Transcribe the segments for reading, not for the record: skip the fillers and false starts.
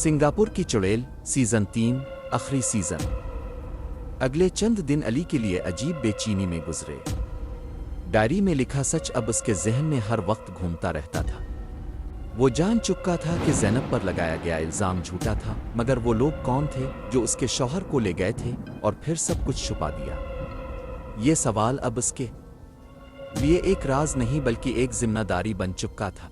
Singapore की चुड़ैल season 3 आखिरी सीजन। अगले चंद दिन अली के लिए अजीब बेचैनी में गुजरे। डायरी में लिखा सच अब उसके जहन में हर वक्त घूमता रहता था। वो जान चुका था कि ज़ैनब पर लगाया गया इल्ज़ाम झूठा था, मगर वो लोग कौन थे जो उसके शौहर को ले गए थे और फिर सब कुछ छुपा दिया? ये सवाल अब उसके लिए एक राज नहीं बल्कि एक जिम्मेदारी बन चुका था।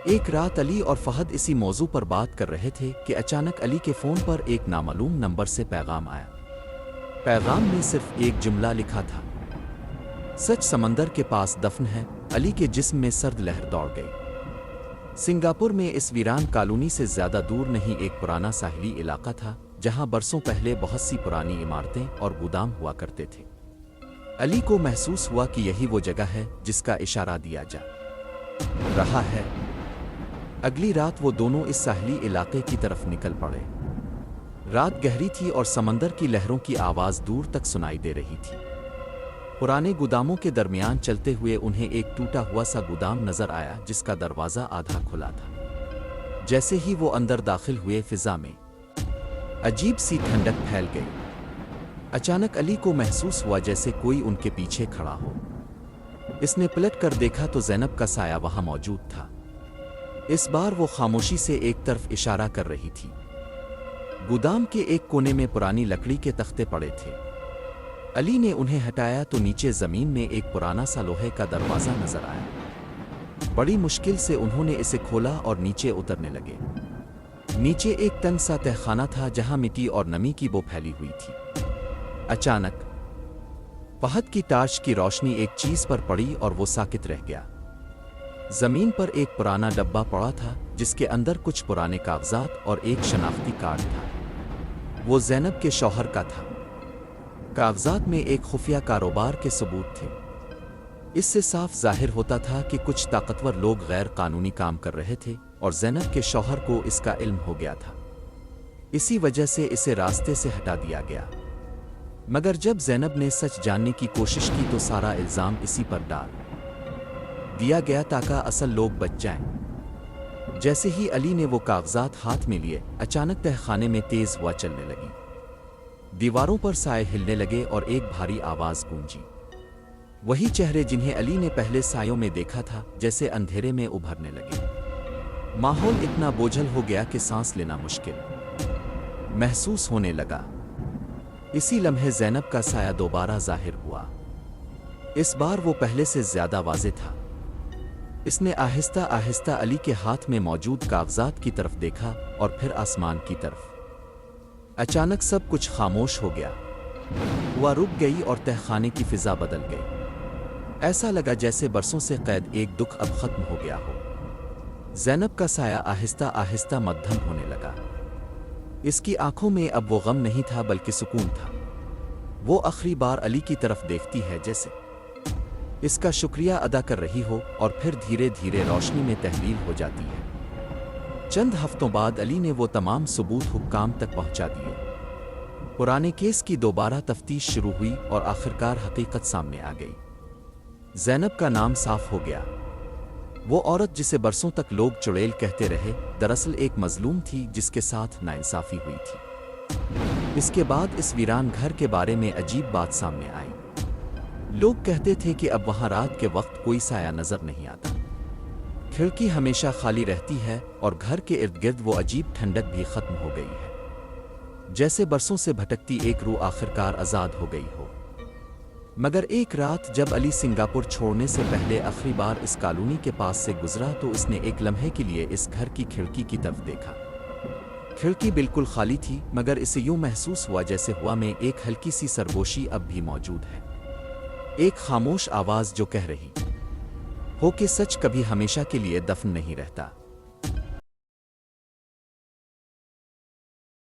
एक रात अली और फहद इसी मौजू पर बात कर रहे थे कि अचानक अली के फ़ोन पर एक नामालूम नंबर से पैगाम आया। पैगाम में सिर्फ एक जुमला लिखा था, सच समंदर के पास दफन है। अली के जिस्म में सर्द लहर दौड़ गई। सिंगापुर में इस वीरान कॉलोनी से ज़्यादा दूर नहीं एक पुराना साहिली इलाका था जहां बरसों पहले बहुत सी पुरानी इमारतें और गोदाम हुआ करते थे। अली को महसूस हुआ कि यही वो जगह है जिसका इशारा दिया जा रहा है। अगली रात वो दोनों इस साहिली इलाके की तरफ निकल पड़े। रात गहरी थी और समंदर की लहरों की आवाज़ दूर तक सुनाई दे रही थी। पुराने गोदामों के दरमियान चलते हुए उन्हें एक टूटा हुआ सा गोदाम नजर आया जिसका दरवाज़ा आधा खुला था। जैसे ही वो अंदर दाखिल हुए, फिजा में अजीब सी ठंडक फैल गई। अचानक अली को महसूस हुआ जैसे कोई उनके पीछे खड़ा हो। इसने पलट कर देखा तो ज़ैनब का साया वहां मौजूद था। इस बार वो खामोशी से एक तरफ इशारा कर रही थी। गोदाम के एक कोने में पुरानी लकड़ी के तख्ते पड़े थे। अली ने उन्हें हटाया तो नीचे जमीन में एक पुराना सा लोहे का दरवाज़ा नजर आया। बड़ी मुश्किल से उन्होंने इसे खोला और नीचे उतरने लगे। नीचे एक तंग सा तहखाना था जहां मिट्टी और नमी की बो फैली हुई थी। अचानक फहद की टार्च की रोशनी एक चीज पर पड़ी और वो साकित रह गया। जमीन पर एक पुराना डब्बा पड़ा था जिसके अंदर कुछ पुराने कागजात और एक शनाख्ती कार्ड था। वो ज़ैनब के शौहर का था। कागजात में एक खुफिया कारोबार के सबूत थे। इससे साफ जाहिर होता था कि कुछ ताकतवर लोग गैर कानूनी काम कर रहे थे और ज़ैनब के शौहर को इसका इल्म हो गया था। इसी वजह से इसे रास्ते से हटा दिया गया। मगर जब ज़ैनब ने सच जानने की कोशिश की तो सारा इल्ज़ाम इसी पर डाल दिया गया ताकि असल लोग बच जाएं। जैसे ही अली ने वो कागजात हाथ में लिए, अचानक तहखाने में तेज हवा चलने लगी। दीवारों पर साए हिलने लगे और एक भारी आवाज गूंजी। वही चेहरे जिन्हें अली ने पहले सायों में देखा था जैसे अंधेरे में उभरने लगे। माहौल इतना बोझल हो गया कि सांस लेना मुश्किल महसूस होने लगा। इसी लम्हे ज़ैनब का साया दोबारा जाहिर हुआ। इस बार वो पहले से ज्यादा वाज़ेह था। इसने आहिस्ता आहिस्ता अली के हाथ में मौजूद कागजात की तरफ देखा और फिर आसमान की तरफ। अचानक सब कुछ खामोश हो गया। हवा रुक गई और तहखाने की फिजा बदल गई। ऐसा लगा जैसे बरसों से कैद एक दुख अब खत्म हो गया हो। ज़ैनब का साया आहिस्ता आहिस्ता मध्यम होने लगा। इसकी आंखों में अब वो गम नहीं था बल्कि सुकून था। वो आखिरी बार अली की तरफ देखती है जैसे इसका शुक्रिया अदा कर रही हो और फिर धीरे धीरे रोशनी में तहलील हो जाती है। चंद हफ्तों बाद अली ने वो तमाम सबूत हुक्काम तक पहुंचा दिए। पुराने केस की दोबारा तफ्तीश शुरू हुई और आखिरकार हकीकत सामने आ गई। ज़ैनब का नाम साफ हो गया। वो औरत जिसे बरसों तक लोग चुड़ैल कहते रहे, दरअसल एक मजलूम थी जिसके साथ नाइंसाफी हुई थी। इसके बाद इस वीरान घर के बारे में अजीब बात सामने आई। लोग कहते थे कि अब वहां रात के वक्त कोई साया नजर नहीं आता। खिड़की हमेशा खाली रहती है और घर के इर्द गिर्द वो अजीब ठंडक भी खत्म हो गई है, जैसे बरसों से भटकती एक रूह आखिरकार आजाद हो गई हो। मगर एक रात जब अली सिंगापुर छोड़ने से पहले आखिरी बार इस कॉलोनी के पास से गुजरा तो उसने एक लम्हे के लिए इस घर की खिड़की की तरफ देखा। खिड़की बिल्कुल खाली थी, मगर इसे यूं महसूस हुआ जैसे हवा में एक हल्की सी सरगोशी अब भी मौजूद है। एक खामोश आवाज जो कह रही हो कि सच कभी हमेशा के लिए दफन नहीं रहता।